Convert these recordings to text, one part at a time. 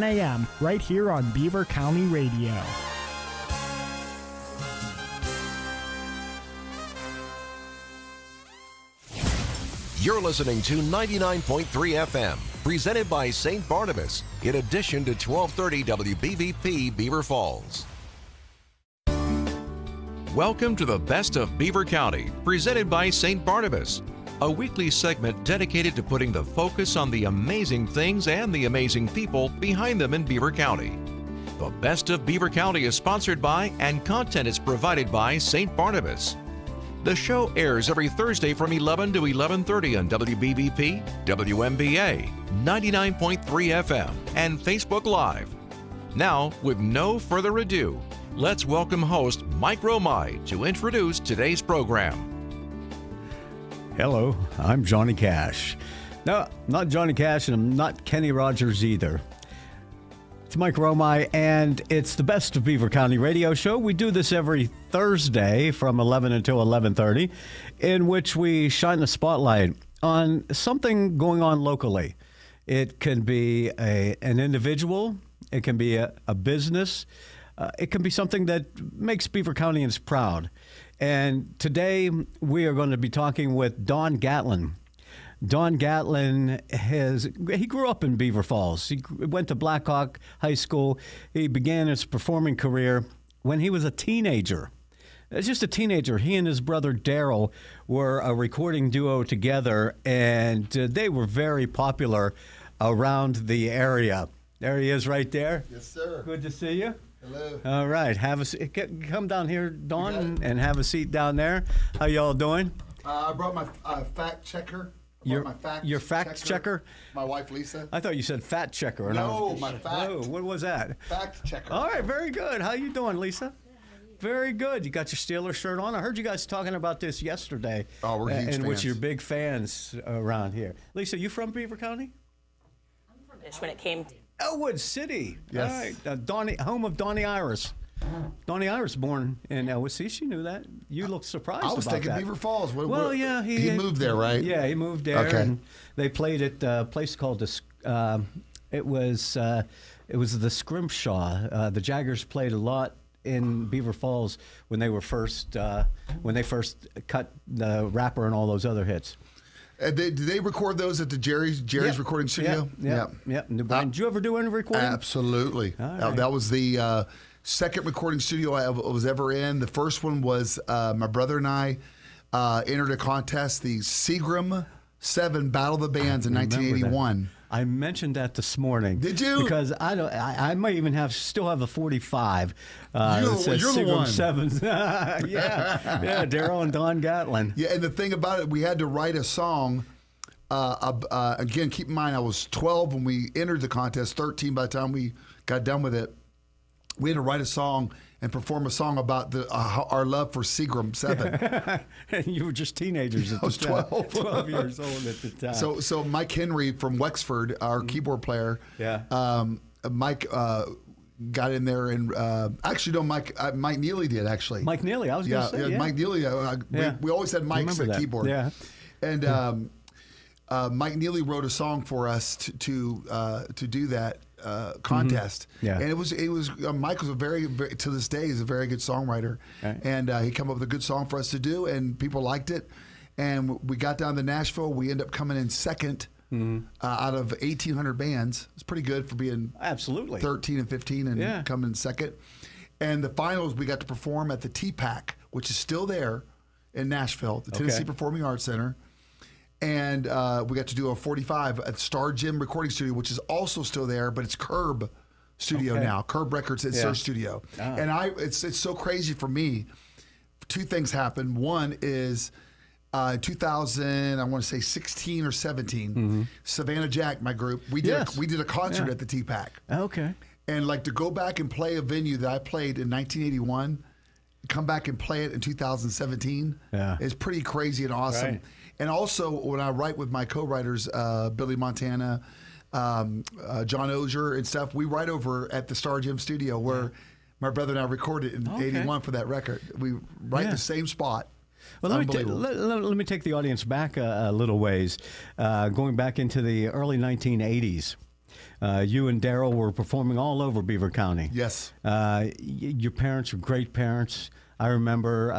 a.m. right here on Beaver County Radio. You're listening to 99.3 FM, presented by St. Barnabas, in addition to 1230 WBVP Beaver Falls. Welcome to the Best of Beaver County, presented by St. Barnabas, a weekly segment dedicated to putting the focus on the amazing things and the amazing people behind them in Beaver County. The Best of Beaver County is sponsored by and content is provided by St. Barnabas. The show airs every Thursday from 11 to 11:30 on WBVP, WMBA, 99.3 FM, and Facebook Live. Now, with no further ado, let's welcome host Mike Romai to introduce today's program. Hello, I'm Johnny Cash. No, not Johnny Cash, and I'm not Kenny Rogers either. It's Mike Romai, and it's the Best of Beaver County radio show. We do this every Thursday from 11 until 11:30, in which we shine the spotlight on something going on locally. It can be an individual, it can be a business, it can be something that makes Beaver Countyans proud. And today we are going to be talking with Don GATLIN. Don GATLIN he grew up in Beaver Falls. He went to Blackhawk High School. He began his performing career when he was a teenager. As just a teenager, he and his brother Daryl were a recording duo together, and they were very popular around the area. There he is right there. Yes, sir. Good to see you. Hello. All right. Come down here, Don, and have a seat down there. How y'all doing? I brought my fact checker. Your fact checker? My wife, Lisa. I thought you said fat checker. No, my fact. Oh, what was that? Fact checker. All right, very good. How you doing, Lisa? Very good. You got your Steelers shirt on. I heard you guys talking about this yesterday. Oh, we're huge fans. And which you're big fans around here. Lisa, you from Beaver County? I'm from Ish when it came to... Elwood City. Yes. All right. Home of Donnie Iris. Donnie Iris born in Elwood. See, she knew that. You looked surprised about that. I was thinking Beaver Falls. Yeah. He moved there, right? Yeah, he moved there. Okay. And they played at a place called it was the Scrimshaw. The Jaggers played a lot in Beaver Falls when they first cut the Rapper and all those other hits. Did they record those at the Jerry's recording studio? Yeah. Did you ever do any recording? Absolutely. Right. That was the second recording studio I was ever in. The first one was my brother and I entered a contest, the Seagram 7 Battle of the Bands in 1981. I mentioned that this morning. Did you? Because I might even still have a 45. You're the one. 7s. yeah, Daryl and Don GATLIN. Yeah, and the thing about it, we had to write a song. Again, keep in mind, I was 12 when we entered the contest, 13 by the time we got done with it. We had to write a song and perform a song about our love for Seagram 7. And you were just teenagers at the time. I was 12. 12 years old at the time. So Mike Henry from Wexford, our keyboard player, Mike got in there and Mike Neely did, actually. Mike Neely, I was going to say. Yeah, Mike Neely. We always had Mike's at keyboard. Yeah. And Mike Neely wrote a song for us to do that contest. Yeah. And it was Mike was a very, to this day, he's a very good songwriter. Right. And he came up with a good song for us to do, and people liked it. And we got down to Nashville. We ended up coming in second out of 1,800 bands. It's pretty good for being absolutely 13 and 15 and coming in second. And the finals, we got to perform at the T-Pack, which is still there in Nashville, the Tennessee Performing Arts Center. And we got to do a 45 at Star Gym Recording Studio, which is also still there, but it's Curb Studio now. Curb Records is their studio. Oh. And it's so crazy for me. Two things happened. One is 2000, I want to say 16 or 17, Savannah Jack, my group, we did a concert at the T-Pack. Okay. And like to go back and play a venue that I played in 1981, come back and play it in 2017 is pretty crazy and awesome. Right. And also, when I write with my co-writers, Billy Montana, John Ozier and stuff, we write over at the Star Gym Studio where my brother and I recorded in 81 for that record. We write the same spot. Well, let me take the audience back a little ways, going back into the early 1980s. You and Daryl were performing all over Beaver County. Yes. Your parents were great parents. I remember,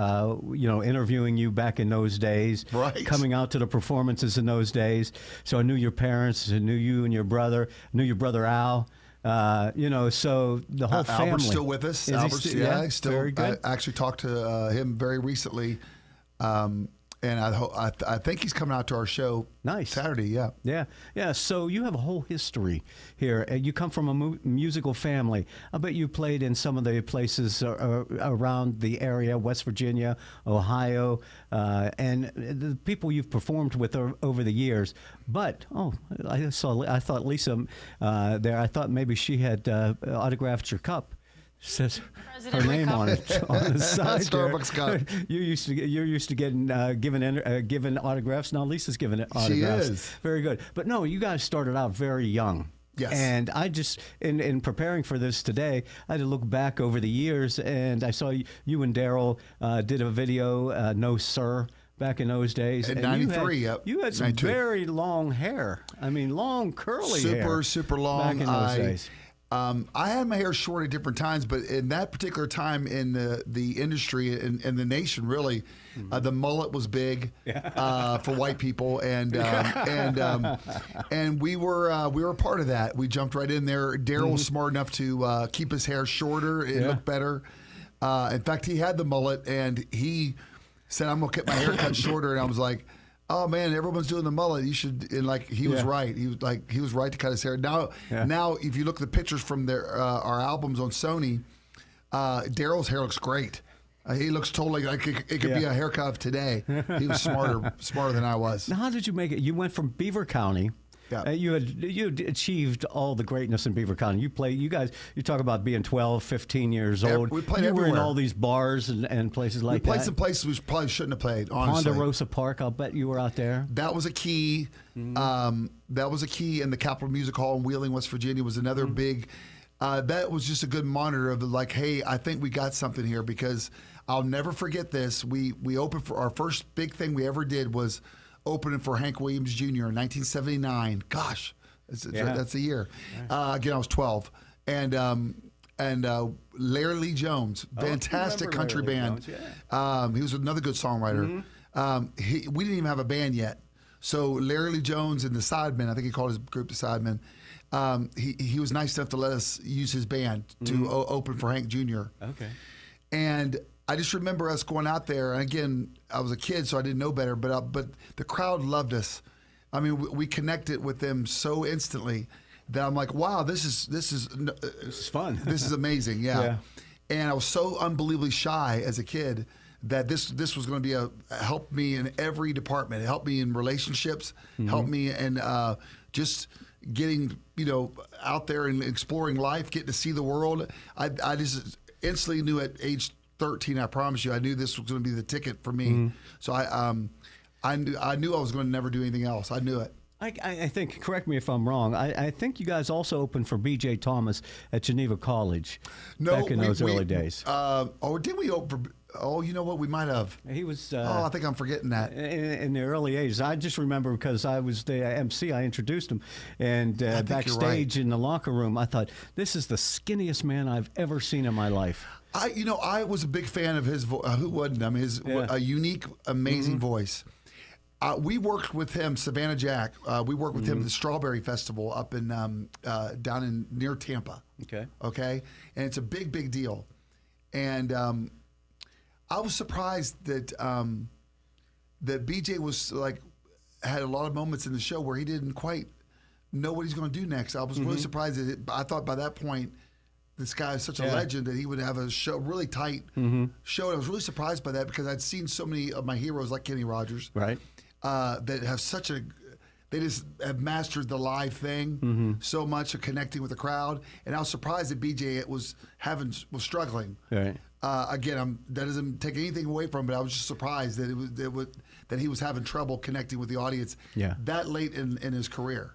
interviewing you back in those days, right. Coming out to the performances in those days. So I knew your parents, I knew you and your brother, knew your brother Al. So the whole family. Albert's still with us. Albert's, yeah, still. Very good. I actually talked to him very recently, and I think he's coming out to our show. Nice. Saturday. Yeah. So you have a whole history here. You come from a musical family. I bet you played in some of the places around the area, West Virginia, Ohio, and the people you've performed with over the years. But I thought Lisa there. I thought maybe she had autographed your cup. Says her name on it on the side. Starbucks cup. You're used to getting given autographs. Now Lisa's giving it autographs. She is. Very good. But no, you guys started out very young. Yes. And I just, in preparing for this today, I had to look back over the years, and I saw you and Daryl did a video, No Sir, back in those days. In 93, yep. You had some 92. very long hair. I mean, long, curly hair. Super long. Back in those days. I had my hair short at different times, but in that particular time in the industry and the nation, really, the mullet was big for white people, and we were a part of that. We jumped right in there. Daryl was smart enough to keep his hair shorter. It looked better. In fact, he had the mullet, and he said, "I'm gonna get my hair cut shorter," and I was like, "Oh man, everyone's doing the mullet. You should." And he was right. He was right to cut his hair. Now, if you look at the pictures from our albums on Sony, Daryl's hair looks great. He looks totally like it could be a haircut of today. He was smarter than I was. Now, how did you make it? You went from Beaver County. Yeah. You achieved all the greatness in Beaver County. You talk about being 12, 15 years old. We played you everywhere. were in all these bars and places like that. We played some places we probably shouldn't have played, honestly. Ponderosa Park, I'll bet you were out there. That was a key. That was a key. In the Capitol Music Hall in Wheeling, West Virginia was another big. That was just a good monitor of hey, I think we got something here, because I'll never forget this. We opened for our first big thing we ever did was opening for Hank Williams Jr. in 1979. Gosh, that's a year. Again, I was 12. And Larry Lee Jones, fantastic country band. He was another good songwriter. We didn't even have a band yet. So Larry Lee Jones and the Sidemen, I think he called his group the Sidemen, he was nice enough to let us use his band to open for Hank Jr. Okay. And I just remember us going out there, and again, I was a kid, so I didn't know better, but the crowd loved us. I mean, we connected with them so instantly that I'm like, wow, this is fun. This is amazing, yeah. And I was so unbelievably shy as a kid that this was going to be help me in every department. It helped me in relationships, helped me in just getting out there and exploring life, getting to see the world. I just instantly knew at age 13, I promise you, I knew this was going to be the ticket for me. So I knew I was going to never do anything else. I knew it. I think, correct me if I'm wrong, I think you guys also opened for B.J. Thomas at Geneva College back in those early days. Did we open for... Oh, you know what? We might have. He was... I think I'm forgetting that. In the early ages. I just remember because I was the MC, I introduced him. And backstage in the locker room, I thought, this is the skinniest man I've ever seen in my life. I was a big fan of his voice. Who wasn't? I mean, a unique, amazing voice. We worked with him, Savannah Jack. We worked with him at the Strawberry Festival up in down near Tampa. Okay, and it's a big deal. And I was surprised that that BJ was had a lot of moments in the show where he didn't quite know what he's going to do next. I was really surprised that I thought by that point, this guy is such a legend that he would have a show, really tight show. And I was really surprised by that because I'd seen so many of my heroes like Kenny Rogers, that have they just have mastered the live thing so much of connecting with the crowd. And I was surprised that BJ was struggling. Again, that doesn't take anything away from it. But I was just surprised that he was having trouble connecting with the audience that late in his career.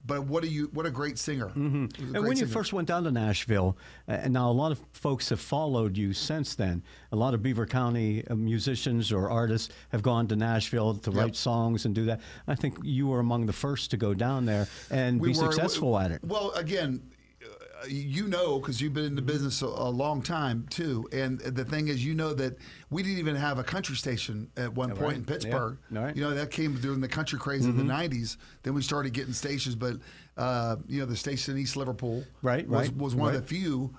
But what a great singer. And when you first went down to Nashville, and now a lot of folks have followed you since then. A lot of Beaver County musicians or artists have gone to Nashville to write songs and do that. I think you were among the first to go down there and be successful at it. Well, again, you know, because you've been in the business a long time too. And the thing is, you know that we didn't even have a country station at one point in Pittsburgh. Yeah. Right. You know, that came during the country craze of the 90s. Then we started getting stations, but you know, the station in East Liverpool was one of the few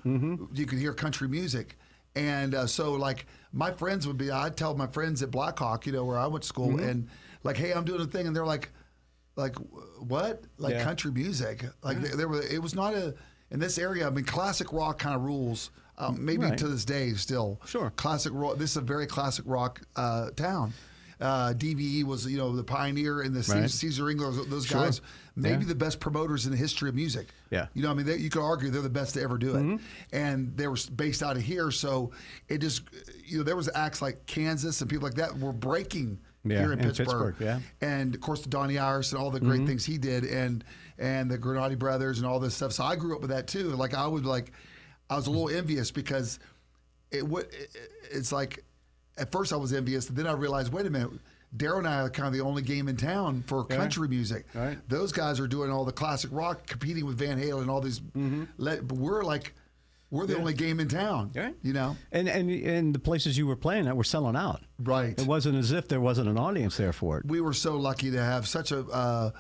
you could hear country music. And so, like, my friends would be, I'd tell my friends at Blackhawk, you know, where I went to school, and like, hey, I'm doing a thing, and they're like what? Like country music? Like there were, it was not in this area. I mean, classic rock kind of rules. Maybe to this day still. Sure. Classic rock. This is a very classic rock town. DVE was, you know, the pioneer, and the Caesar Engler, those guys, maybe the best promoters in the history of music. Yeah. You know, I mean, you could argue they're the best to ever do it. And they were based out of here, so it just, you know, there was acts like Kansas and people like that were breaking here in Pittsburgh. And of course, Donnie Iris and all the great things he did, and the Granati Brothers and all this stuff. So I grew up with that too. Like I was a little envious because it's like, at first I was envious, and then I realized, wait a minute, Daryl and I are kind of the only game in town for country music. Right. Those guys are doing all the classic rock, competing with Van Halen and all these. But we're the only game in town. You know, and the places you were playing at were selling out. Right. It wasn't as if there wasn't an audience there for it. We were so lucky to have such a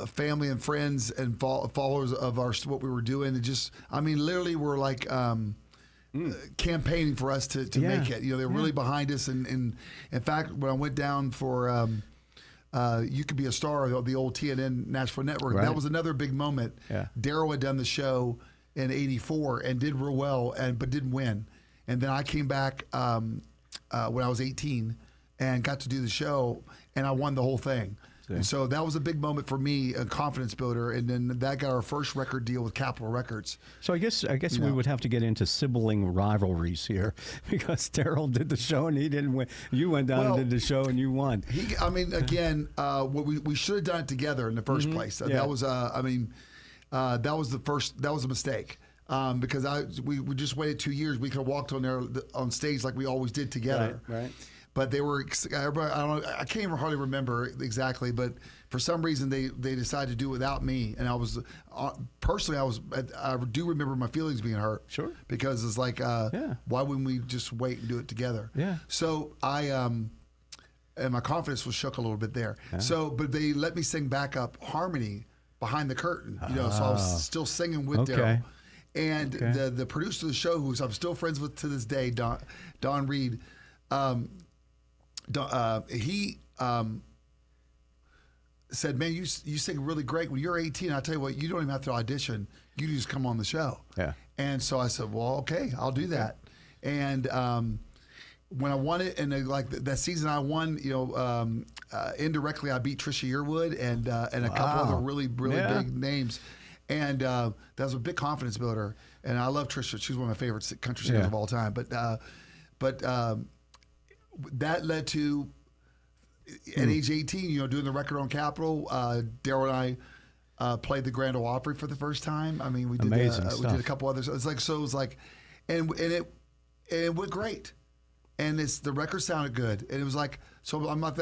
family and friends and followers of what we were doing. It just, I mean, literally, we're like. Campaigning for us to make it. You know, they're really behind us. And in fact, when I went down for You Could Be a Star, the old TNN Nashville Network, that was another big moment. Daryl had done the show in '84 and did real well, but didn't win. And then I came back when I was 18 and got to do the show, and I won the whole thing. And so that was a big moment for me, a confidence builder, and then that got our first record deal with Capitol Records. So I guess we would have to get into sibling rivalries here, because Daryl did the show and he didn't win. You went down and did the show and you won. I mean, again, we should have done it together in the first place. That was, that was a mistake. Because we just waited 2 years. We could have walked on there on stage like we always did together. Right. But they were, I can't even hardly remember exactly, but for some reason they decided to do it without me. And I was, personally, I do remember my feelings being hurt. Sure. Because it's like, why wouldn't we just wait and do it together? Yeah. So and my confidence was shook a little bit there. Yeah. So, but they let me sing backup harmony behind the curtain, you know, so I was still singing with Daryl. And the producer of the show, who I'm still friends with to this day, Don Reed, he said, man, you sing really great. When you're 18, I'll tell you what, you don't even have to audition. You just come on the show. Yeah. And so I said, well, okay, I'll do that. And when I won it, and like that season I won, you know, indirectly I beat Trisha Yearwood and a couple other really big names. And that was a big confidence builder. And I love Trisha. She's one of my favorite country singers of all time. But that led to, at age 18, you know, doing the record on Capitol. Daryl and I played the Grand Ole Opry for the first time. I mean, we did we did a couple others. It's like, so it was like, and it went great, and the record sounded good, and it was like, so I'm like,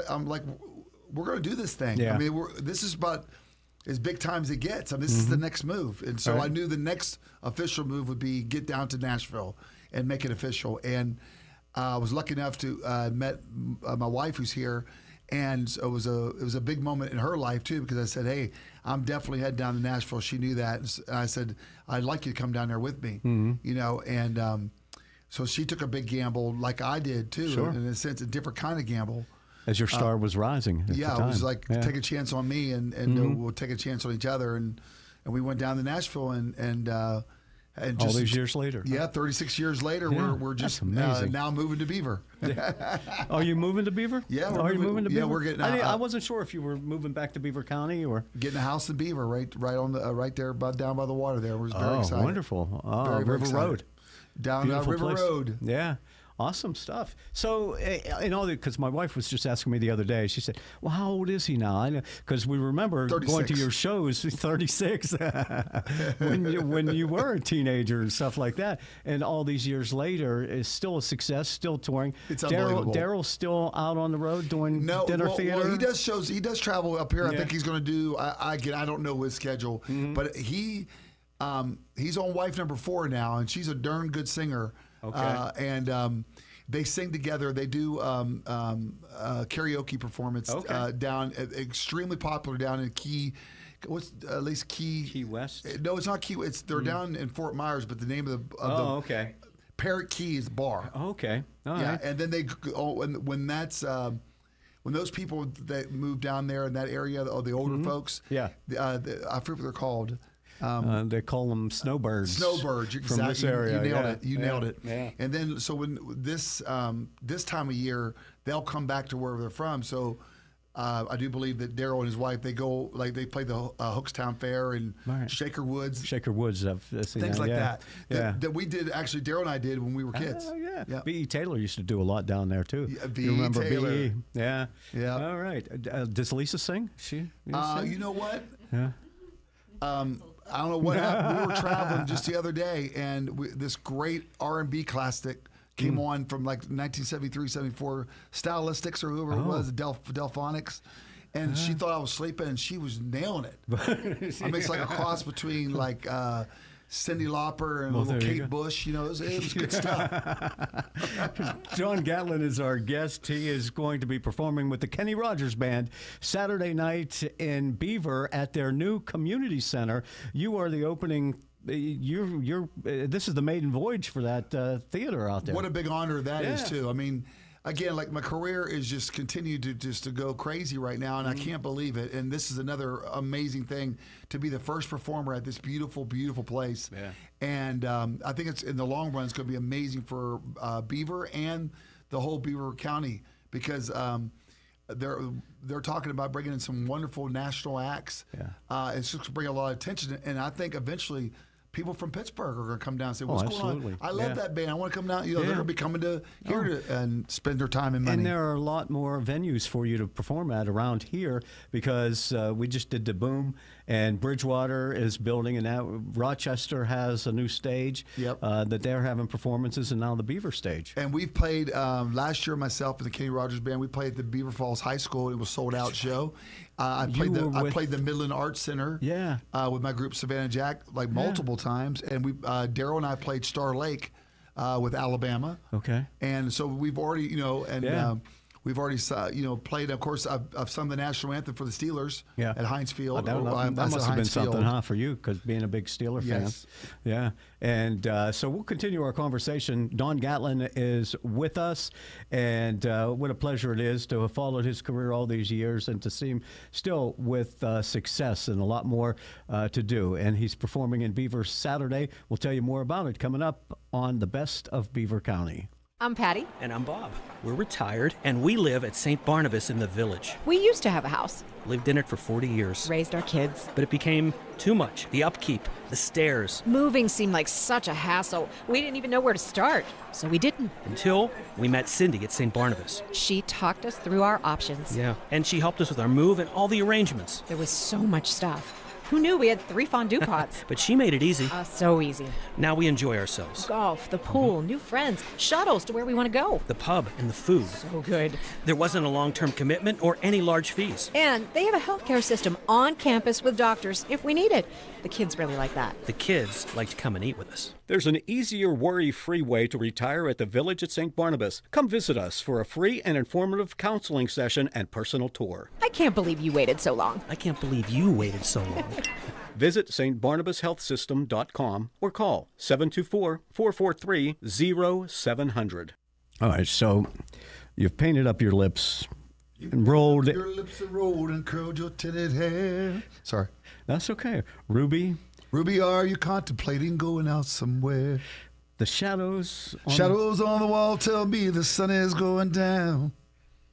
we're going to do this thing. Yeah. I mean, this is about as big time as it gets. I mean, this is the next move, and so I knew the next official move would be get down to Nashville and make it official. And I was lucky enough to met my wife, who's here, and it was a big moment in her life too, because I said, hey, I'm definitely heading down to Nashville. She knew that, and I said, I'd like you to come down there with me, you know, and so she took a big gamble, like I did too, in a sense, a different kind of gamble. As your star was rising. At the time. It was like take a chance on me, and we'll take a chance on each other, and we went down to Nashville, and just, all these years later. Yeah, 36 years later, we're just now moving to Beaver. Are you moving to Beaver? Yeah, are you moving to Beaver? Yeah, we're getting. I wasn't sure if you were moving back to Beaver County or getting a house in Beaver, right on the right there, down by the water. There, we're very excited. Wonderful! Very River excited. Road, down River place. Road. Yeah. Awesome stuff. So, because my wife was just asking me the other day, she said, well, how old is he now? Because we remember 36. going to your shows, 36, when you were a teenager and stuff like that. And all these years later, is still a success, still touring. It's unbelievable. Daryl's still out on the road doing dinner theater? Well, he does shows. He does travel up here. I think he's going to do, I don't know his schedule, but he's on wife number 4 now, and she's a darn good singer. Okay. And they sing together. They do karaoke performance down, extremely popular down in Key. What's at least Key West? No, it's not Key. They're down in Fort Myers, but the name of the Parrot Key is the bar. Okay. All right. And then they when those people that move down there in that area, the older folks, I forget what they're called. They call them snowbirds. Snowbirds, exactly. From this area. You nailed it. You nailed it. Yeah. And then, so when this time of year, they'll come back to wherever they're from. So I do believe that Daryl and his wife, they go, like they play the Hookstown Fair and Shaker Woods. Shaker Woods, I've seen things that. like that. Yeah. That we did, actually, Daryl and I did when we were kids. Oh, yeah. Yeah. B.E. Taylor used to do a lot down there, too. Yeah, You remember Taylor. B.E.? Yeah. Yeah. All right. Does Lisa sing? Sing? You know what? Yeah. I don't know what happened. We were traveling just the other day, and this great R&B classic came on from like 1973, 74, Stylistics or whoever it was, Delphonics. And she thought I was sleeping, and she was nailing it. I mean, it's like a cross between like Cyndi Lauper and little Kate Bush. You know, it was good stuff. John Gatlin is our guest. He is going to be performing with the Kenny Rogers Band Saturday night in Beaver at their new community center. You are the opening. This is the maiden voyage for that theater out there. What a big honor that is too. I mean, again, like my career is just continued to go crazy right now, and I can't believe it. And this is another amazing thing to be the first performer at this beautiful, beautiful place. Yeah. And I think it's in the long run, it's going to be amazing for Beaver and the whole Beaver County, because they're talking about bringing in some wonderful national acts. Yeah. It's just going to bring a lot of attention, and I think eventually people from Pittsburgh are going to come down and say, what's going on? I love that band. I want to come down. You know, they're going to be coming to here and spend their time and money. And there are a lot more venues for you to perform at around here, because we just did the Boom, and Bridgewater is building, and now Rochester has a new stage that they're having performances, and now the Beaver stage. And we've played last year, myself and the Kenny Rogers Band, we played at the Beaver Falls High School. It was a sold-out show. I played the Midland Arts Center with my group Savannah Jack multiple times, and Daryl and I played Star Lake with Alabama. Okay. And so we've already, we've already, played. Of course, I've sung the national anthem for the Steelers at Heinz Field. That must have been something, for you, because being a big Steeler fan. Yeah. And so we'll continue our conversation. Don Gatlin is with us, and what a pleasure it is to have followed his career all these years and to see him still with success and a lot more to do. And he's performing in Beaver Saturday. We'll tell you more about it coming up on the Best of Beaver County. I'm Patty. And I'm Bob. We're retired, and we live at St. Barnabas in the Village. We used to have a house. Lived in it for 40 years. Raised our kids. But it became too much. The upkeep, the stairs. Moving seemed like such a hassle. We didn't even know where to start, so we didn't. Until we met Cindy at St. Barnabas. She talked us through our options. Yeah, and she helped us with our move and all the arrangements. There was so much stuff. Who knew we had 3 fondue pots? But she made it easy. So easy. Now we enjoy ourselves. Golf, the pool, new friends, shuttles to where we want to go. The pub and the food. So good. There wasn't a long-term commitment or any large fees. And they have a healthcare system on campus with doctors if we need it. The kids really like that. The kids like to come and eat with us. There's an easier, worry-free way to retire at the Village at St. Barnabas. Come visit us for a free and informative counseling session and personal tour. I can't believe you waited so long. I can't believe you waited so long. Visit stbarnabashealthsystem.com or call 724-443-0700. All right, so you've painted up your lips and rolled. Your lips are rolled and curled your tinted hair. Sorry. That's okay. Ruby, are you contemplating going out somewhere? The shadows on the wall tell me the sun is going down.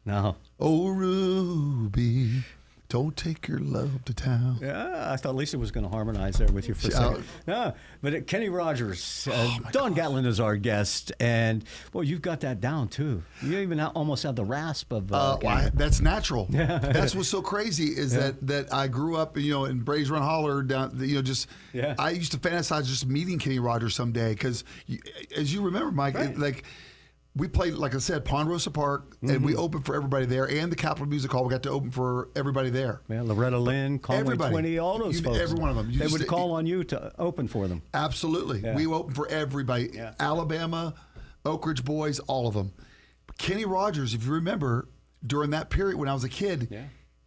No. Oh, Ruby, Don't take your love to town. Yeah, I thought Lisa was going to harmonize there with you for a second. No, but Kenny Rogers, Don Gatlin is our guest, and well, you've got that down too. You even almost have the rasp of. That's natural. That's what's so crazy is that I grew up, in Brady's Run Holler down. I used to fantasize just meeting Kenny Rogers someday because, as you remember, Mike, we played, like I said, Ponderosa Park, and we opened for everybody there, and the Capitol Music Hall. We got to open for everybody there. Yeah, Loretta Lynn, Conway Twitty, all those folks. Every one of them. They would call on you to open for them. Absolutely. Yeah. We opened for everybody. Yeah. Alabama, Oak Ridge Boys, all of them. Kenny Rogers, if you remember, during that period when I was a kid,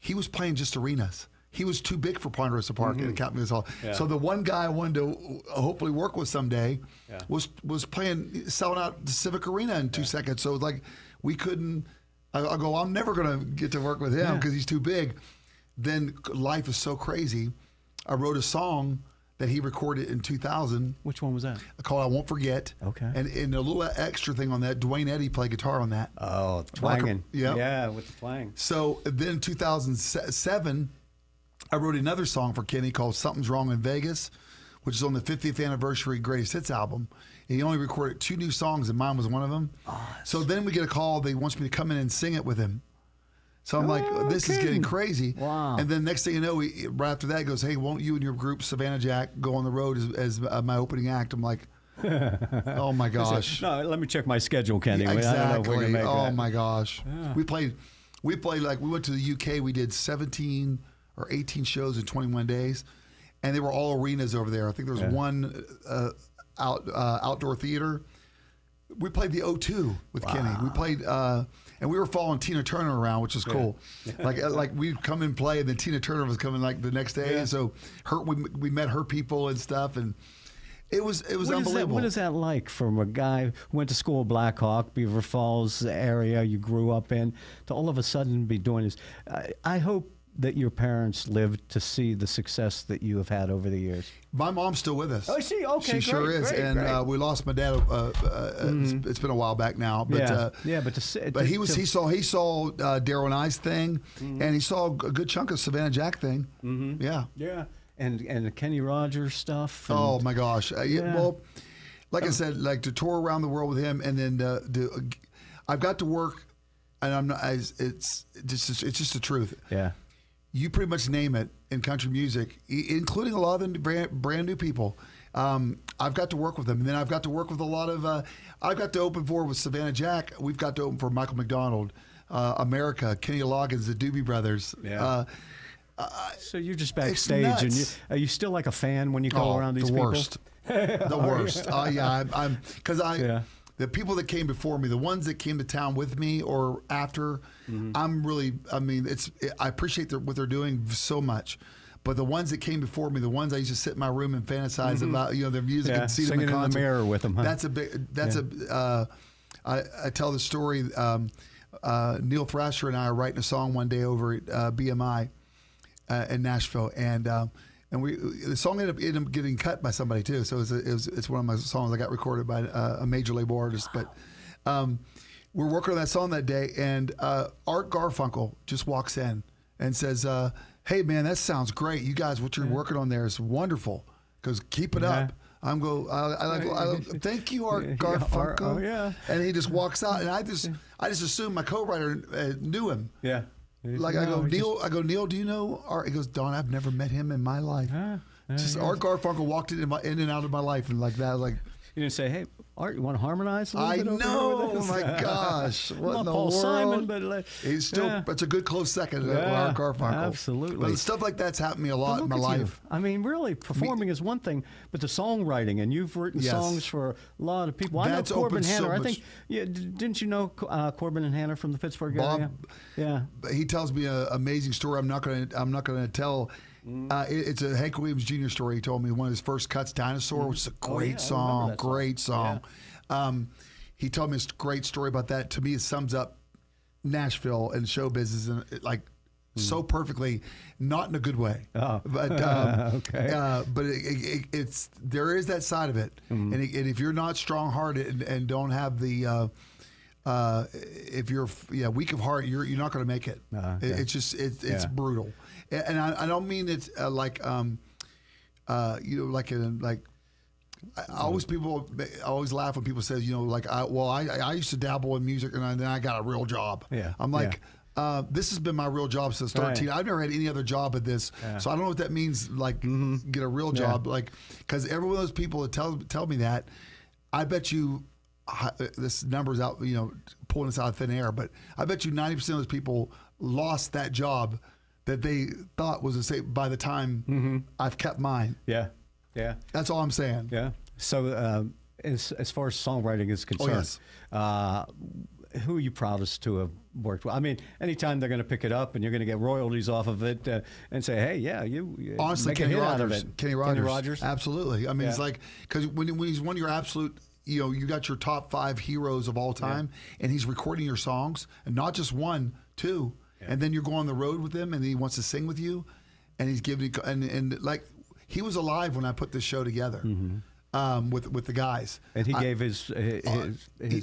he was playing just arenas. He was too big for Ponderosa Park and the Capitol Music Hall. Yeah. So the one guy I wanted to hopefully work with someday was selling out the Civic Arena in 2 seconds. So like we couldn't. I go, I'm never going to get to work with him because he's too big. Then life is so crazy. I wrote a song that he recorded in 2000. Which one was that? Called I Won't Forget. Okay. And a little extra thing on that, Dwayne Eddy played guitar on that. Oh, twanging. Yeah, with the twang. So then 2007. I wrote another song for Kenny called Something's Wrong in Vegas, which is on the 50th anniversary Greatest Hits album. And he only recorded 2 new songs, and mine was one of them. Oh, so then we get a call. They want me to come in and sing it with him. So I'm like, this is getting crazy. Wow. And then next thing you know, right after that, he goes, hey, won't you and your group, Savannah Jack, go on the road as my opening act? I'm like, oh, my gosh. No, let me check my schedule, Kenny. Yeah, exactly. I don't know if we can make that. My gosh. Yeah. We played like, we went to the UK. We did 17 or 18 shows in 21 days, and they were all arenas over there. I think there was one outdoor theater. We played the O2 with Kenny. We played, and we were following Tina Turner around, which was cool. Like we'd come and play, and then Tina Turner was coming like the next day, and so we met her people and stuff, and it was unbelievable. What is that like from a guy who went to school at Black Hawk, Beaver Falls area you grew up in, to all of a sudden be doing this? I hope that your parents lived to see the success that you have had over the years. My mom's still with us. Oh, I see. Okay, she sure is. Great. We lost my dad. It's been a while back now, but he saw Daryl and I's thing, and he saw a good chunk of Savannah Jack thing. Mm-hmm. Yeah, and the Kenny Rogers stuff. Oh my gosh! Well, like I said, like to tour around the world with him, and then I've got to work, and I'm not. It's just the truth. Yeah. You pretty much name it in country music, including a lot of the brand new people. I've got to work with them. And then I've got to work with a lot of, I've got to open for with Savannah Jack. We've got to open for Michael McDonald, America, Kenny Loggins, the Doobie Brothers. Yeah. So you're just backstage, and are you still like a fan when you go around these people? The worst. The people that came before me, the ones that came to town with me or after, I appreciate what they're doing so much. But the ones that came before me, the ones I used to sit in my room and fantasize about, their music and see them in concert. In the mirror with them. Huh? I tell the story. Neil Thrasher and I are writing a song one day over at BMI in Nashville, and the song ended up getting cut by somebody too. So it's one of my songs I got recorded by a major label artist. But we're working on that song that day, and Art Garfunkel just walks in and says, "Hey man, that sounds great. You guys, what you're working on there is wonderful. Goes, keep it up." I thank you, Art Garfunkel. And he just walks out, and I just assumed my co-writer knew him. Yeah. Like I go, Neil, do you know Art? He goes, Don, I've never met him in my life. Art Garfunkel walked in and out of my life, and like that, like. You didn't say, "Hey, Art, you want to harmonize a little bit?" I know. Oh my gosh! What in the Paul world? Simon, but he's still. It's a good close second. Art Garfunkel. Absolutely. But stuff like that's happened to me a lot in my life. I mean, really, performing is one thing, but the songwriting, and you've written songs for a lot of people. That's I know Corbin Hanner. So I think. Yeah, didn't you know Corbin and Hanner from the Pittsburgh area? Yeah. He tells me an amazing story. I'm not going to tell. It's a Hank Williams Jr. story. He told me one of his first cuts, "Dinosaur," which is a great song. Great song. Yeah. He told me a great story about that. To me, it sums up Nashville and show business and so perfectly, not in a good way. But but it's there is that side of it, and if you're not strong-hearted and don't have the if you're weak of heart, you're not going to make it. It's brutal. And I don't mean it like I always laugh when people say, I used to dabble in music and then I got a real job. Yeah. I'm like, this has been my real job since 13. Right. I've never had any other job at this. Yeah. So I don't know what that means, like get a real job. Like, because every one of those people that tell me that, I bet you, this number's out, pulling this out of thin air, but I bet you 90% of those people lost that job that they thought was a safe by the time I've kept mine. Yeah. Yeah. That's all I'm saying. Yeah. So as far as songwriting is concerned, who are you proudest to have worked with? I mean, anytime they're going to pick it up and you're going to get royalties off of it and say, hey, you honestly, make Kenny a hit Rogers. out of it. Kenny Rogers. Absolutely. I mean, it's like, because when he's one of your absolute, you got your top 5 heroes of all time, and he's recording your songs, and not just 1, 2, and then you're going on the road with him, and he wants to sing with you, and he's giving you, and like, he was alive when I put this show together with the guys. And he gave his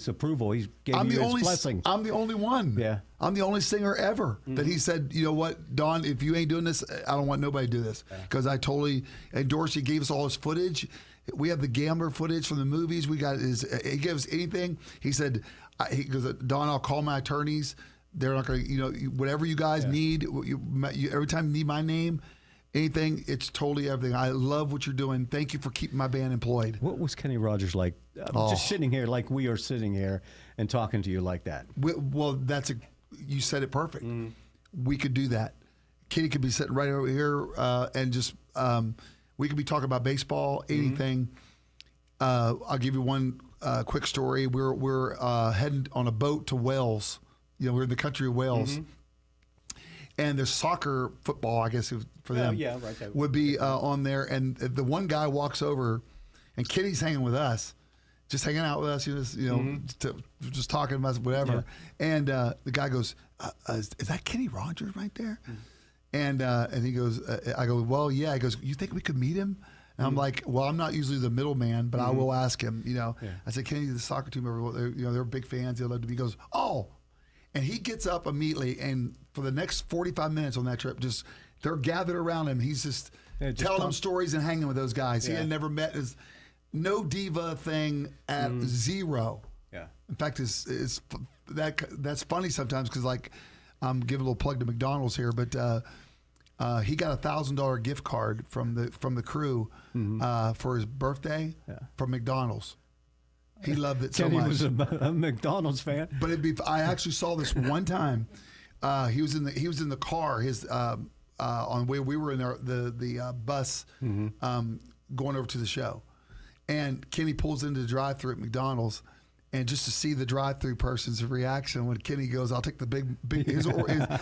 approval. He gave you his blessing. I'm the only one. Yeah. I'm the only singer ever that he said, you know what, Don, if you ain't doing this, I don't want nobody to do this. Because I totally endorsed. He gave us all his footage. We have the Gambler footage from the movies. We got he gave us anything. He said, he goes, Don, I'll call my attorneys. They're not going to, whatever you guys need, every time you need my name, anything, it's totally everything. I love what you're doing. Thank you for keeping my band employed. What was Kenny Rogers like? Just sitting here like we are sitting here and talking to you like that. Well, you said it perfect. We could do that. Kenny could be sitting right over here and just, we could be talking about baseball, anything. I'll give you one quick story. We're heading on a boat to Wales. We're in the country of Wales. And there's soccer, football, I guess, for them, would be on there. And the one guy walks over, and Kenny's hanging with us, just hanging out with us, just talking about whatever. Yeah. And the guy goes, is that Kenny Rogers right there? And he goes, I go, well, yeah. He goes, you think we could meet him? And I'm like, well, I'm not usually the middleman, but I will ask him. I said, Kenny, the soccer team, they're big fans. They love to be. He goes, oh. And he gets up immediately, and for the next 45 minutes on that trip, they're gathered around him. He's just telling them stories and hanging with those guys. He had never met no diva thing at zero. Yeah. In fact, that's funny sometimes because, like, I'm giving a little plug to McDonald's here, but he got a $1,000 gift card from the crew for his birthday from McDonald's. He loved it so much. Kenny was a McDonald's fan. But I actually saw this one time. He was in the car. On the way we were in the bus going over to the show, and Kenny pulls into the drive-thru at McDonald's, and just to see the drive-thru person's reaction when Kenny goes, "I'll take the big."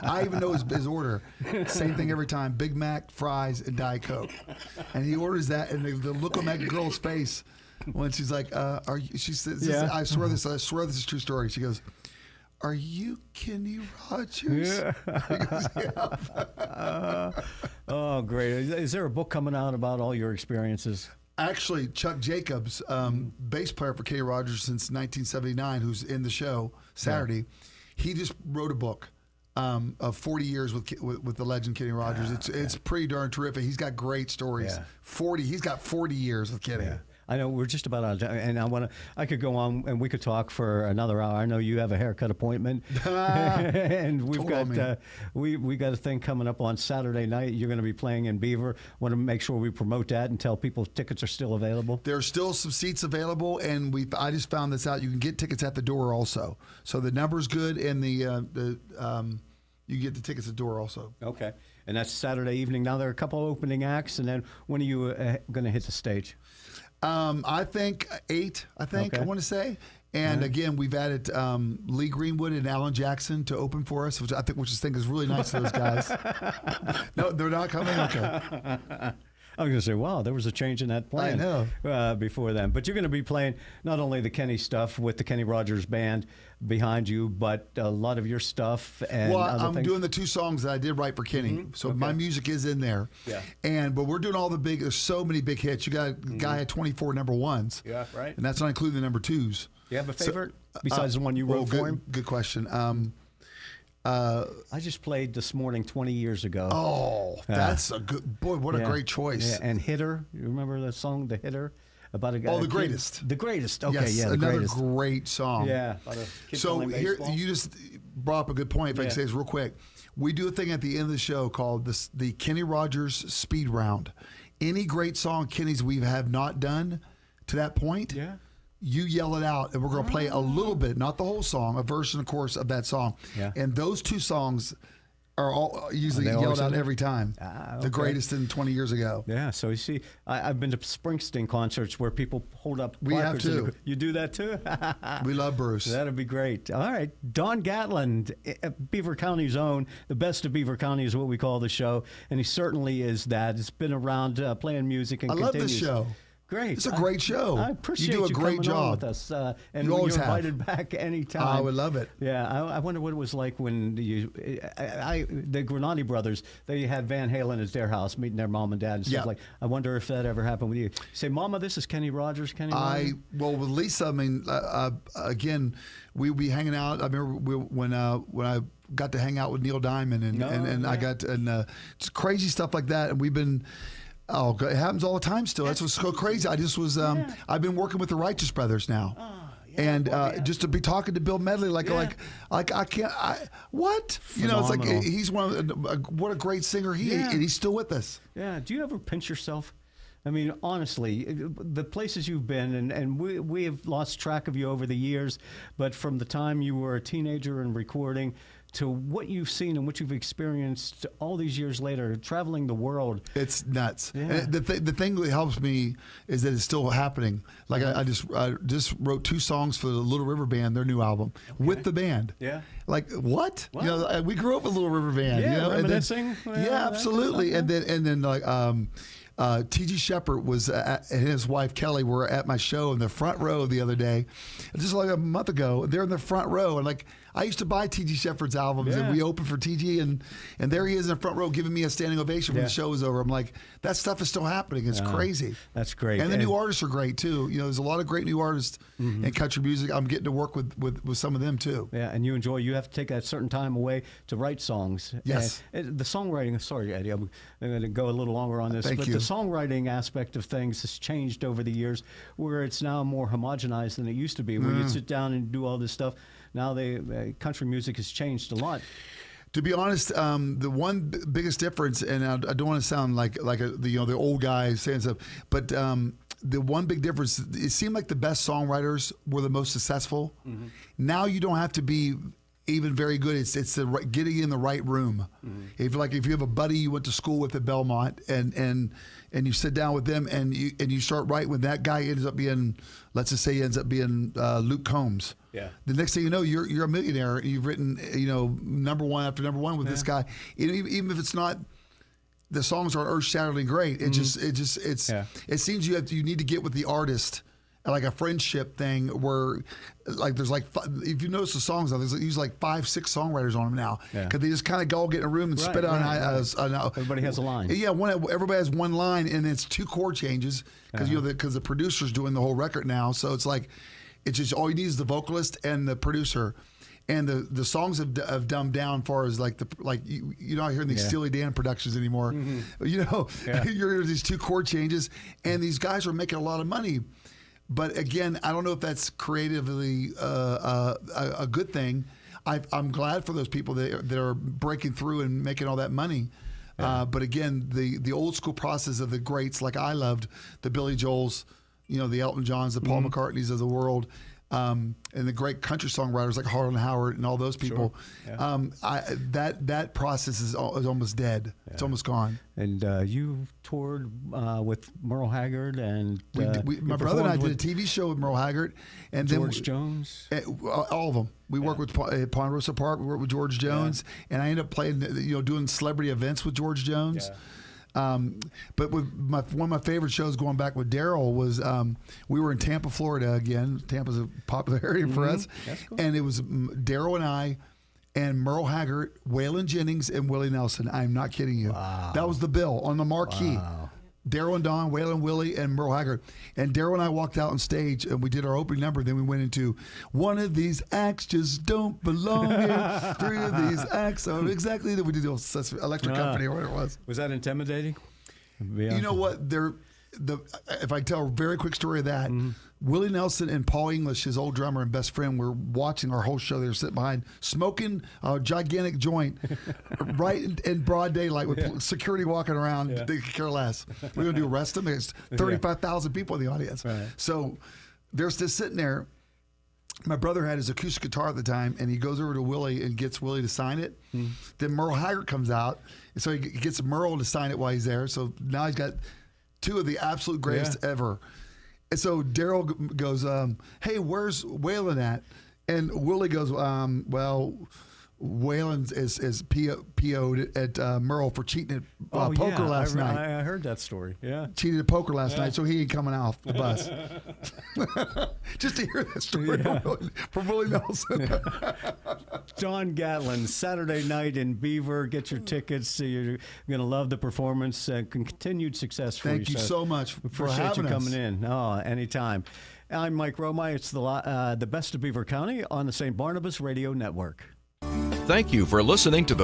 I even know his order. Same thing every time: Big Mac, fries, and Diet Coke. And he orders that, and the look on that girl's face. When she's like, "Are you?" She says, "I swear this is a true story." She goes, "Are you Kenny Rogers?" Yeah. Oh, great! Is there a book coming out about all your experiences? Actually, Chuck Jacobs, bass player for Kenny Rogers since 1979, who's in the show Saturday, he just wrote a book of 40 years with the legend Kenny Rogers. It's pretty darn terrific. He's got great stories. Yeah. He's got 40 years with Kenny. Yeah. I know we're just about out of time, and I could go on and we could talk for another hour. I know you have a haircut appointment, and we've got we got a thing coming up on Saturday night. You're going to be playing in Beaver. Want to make sure we promote that and tell people tickets are still available. There's still some seats available, and I just found this out. You can get tickets at the door also. So the number's good, and you get the tickets at the door also. Okay, and that's Saturday evening. Now there are a couple of opening acts, and then when are you going to hit the stage? I think 8, I want to say. And again, we've added Lee Greenwood and Alan Jackson to open for us, which I think is really nice of those guys. No, they're not coming? Okay. I was going to say, wow, there was a change in that plan. I know. Before then. But you're going to be playing not only the Kenny stuff with the Kenny Rogers Band behind you, but a lot of your stuff and other things. I'm doing the 2 songs that I did write for Kenny. So my music is in there. Yeah. But we're doing all there's so many big hits. You got a guy at 24 number 1s. Yeah, right. And that's not including the number 2s. Do you have a favorite besides the one you wrote for him? Good question. I just played this morning 20 years ago. Oh, that's a good boy. What a great choice. Yeah, and Hitter. You remember the song, The Hitter? About a guy. Oh, The Greatest. The Greatest. Okay, Yes, yeah, The another Greatest. great song. Yeah. About a kid So playing here, baseball. you just brought up a good point. If I can say this real quick, we do a thing at the end of the show called the Kenny Rogers Speed Round. Any great song Kenny's we have not done to that point, you yell it out, and we're going to play a little bit, not the whole song, a verse and a chorus of that song. Yeah. And those two songs are all usually Are they yelled always out in every time. Okay. The greatest in 20 years ago. Yeah, so you see, I've been to Springsteen concerts where people hold up We have placards. too. You do that too? We love Bruce. That'd be great. All right. Don Gatlin, Beaver County's own. The best of Beaver County is what we call the show. And he certainly is that. It's been around playing music and I love continues. this show. Great. It's a great show. I appreciate you do a great coming job on with us. And You always you're have. invited back anytime. I would love it. Yeah, I wonder what it was like when the Granati brothers, they had Van Halen at their house, meeting their mom and dad and stuff Yeah. like. I wonder if that ever happened with you. Say, Mama, this is Kenny Rogers. Kenny Rogers. Well, with Lisa, I mean, again, we be hanging out. I remember when I got to hang out with Neil Diamond and I got just crazy stuff like that, and we've been. Oh, it happens all the time still. That's what's so crazy. I just was, I've been working with the Righteous Brothers now. And just to be talking to Bill Medley, like I can't, what? You know, it's like Phenomenal. he's what a great singer and he's still with us. Yeah. Do you ever pinch yourself? I mean, honestly, the places you've been, and we have lost track of you over the years, but from the time you were a teenager and recording to what you've seen and what you've experienced all these years later, traveling the world. It's nuts. Yeah. And the thing that helps me is that it's still happening. Like I just wrote 2 songs for the Little River Band, their new album, with the band. Yeah. Like what? You know, we grew up with Little River Band. Yeah, you know, reminiscing. Yeah, absolutely. And then like T.G. Shepard was and his wife Kelly were at my show in the front row the other day, just like a month ago. They're in the front row, and like I used to buy T.G. Shepard's albums, and we opened for T.G. and there he is in the front row giving me a standing ovation when the show was over. I'm like, that stuff is still happening. It's crazy. That's great. And the new artists are great too. You know, there's a lot of great new artists in country music. I'm getting to work with some of them too. Yeah, and you have to take a certain time away to write songs. Yes. And the songwriting, sorry, Eddie, I'm going to go a little longer on this. Thank you. The songwriting aspect of things has changed over the years, where it's now more homogenized than it used to be, where you sit down and do all this stuff. Now country music has changed a lot. To be honest, the one biggest difference, and I don't want to sound like the old guy saying stuff, but the one big difference, it seemed like the best songwriters were the most successful. Now you don't have to be even very good. It's getting in the right room. If you have a buddy you went to school with at Belmont, and you sit down with them and you start writing, when that guy ends up being, let's just say he ends up being Luke Combs. Yeah. The next thing you know, you're a millionaire. You've written number one after number one with this guy. Even if it's not, the songs aren't earth-shatteringly great. It it seems you need to get with the artist, like a friendship thing where, like, there's like, if you notice the songs, there's usually like 5, 6 songwriters on them now, because they just kind of all get in a room and spit out. Everybody has a line. Yeah, everybody has one line, and it's 2 chord changes because the producer's doing the whole record now. So it's like, it's just all you need is the vocalist and the producer. And the songs have dumbed down as far as like you're not hearing these Steely Dan productions anymore. You're hearing these 2 chord changes, and these guys are making a lot of money. But again, I don't know if that's creatively a good thing. I'm glad for those people that are breaking through and making all that money. But again, the old school process of the greats, like I loved the Billy Joels, the Elton Johns, the Paul McCartneys of the world, and the great country songwriters like Harlan Howard and all those people. Sure. Yeah. That process is almost dead. Yeah. It's almost gone. And you toured with Merle Haggard, and my brother and I did a TV show with Merle Haggard, and George Jones. All of them. We worked with Ponderosa Park. We worked with George Jones, and I ended up playing, doing celebrity events with George Jones. Yeah. But with one of my favorite shows going back with Daryl was we were in Tampa, Florida again. Tampa's a popular area for us. That's cool. And it was Daryl and I and Merle Haggard, Waylon Jennings, and Willie Nelson. I'm not kidding you. Wow. That was the bill on the marquee. Wow. Daryl and Don, Waylon Willie, and Merle Haggard. And Daryl and I walked out on stage, and we did our opening number. Then we went into, one of these acts just don't belong here. 3 of these acts. So exactly that we did the Electric Company or whatever it was. Was that intimidating? You know what? If I tell a very quick story of that, Willie Nelson and Paul English, his old drummer and best friend, were watching our whole show. They were sitting behind, smoking a gigantic joint right in broad daylight with security walking around. Yeah. They could care less. We're going to arrest them. There's 35,000 people in the audience. Right. So they're just sitting there. My brother had his acoustic guitar at the time, and he goes over to Willie and gets Willie to sign it. Then Merle Haggard comes out, and so he gets Merle to sign it while he's there. So now he's got 2 of the absolute greatest ever. And so Daryl goes, hey, where's Waylon at? And Willie goes, well, Waylon is PO'd at Merle for cheating at poker last night. I heard that story. Yeah. Cheated at poker last night, so he ain't coming off the bus. Just to hear that story from Willie Nelson. John Gatlin, Saturday night in Beaver. Get your tickets. You're going to love the performance. Continued success for you. Thank you so much for Appreciate having you us. coming in. Oh, anytime. I'm Mike Romay. It's the best of Beaver County on the St. Barnabas Radio Network. Thank you for listening to the